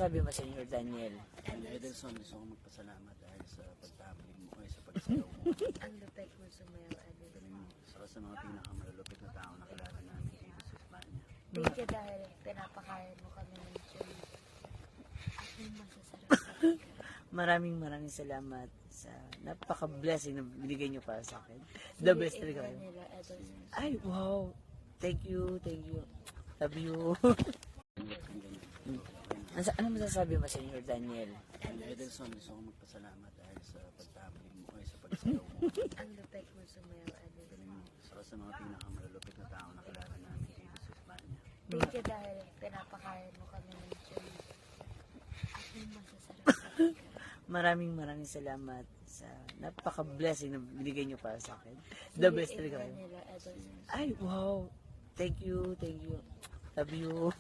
masasabi mo, Senyor Daniel? Edelson, gusto kong magpasalamat dahil sa pagtambling mo ay sa pagsayaw mo. Ang lupit mo sumayaw, Adel. Galing mo. Saka sa mga pinakamalulupit na tao na kilala namin dito sa Espanya. Thank you dahil pinapakain mo kami ng chili. At yung masasarap sa Maraming salamat sa napaka-blessing na binigay niyo para sa akin. The best talaga kayo. nila, Adel. Ay, wow! Thank you, thank you. Love you. Ano masasabi mo, Senyor Daniel? Edelson, gusto kong magpasalamat dahil sa pagtambling mo ay sa pagsayaw mo. Ang lupit mo sumayaw, Adel. Galing mo. Saka sa mga pinakamalulupit na tao na kilala namin dito sa Espanya. Thank you dahil pinapakain mo kami ng chili. At yung masasarap sa Maraming salamat sa napaka-blessing na binigay niyo para sa akin. The best talaga kayo. nila, Adel. Ay, wow! Thank you, thank you. Love you.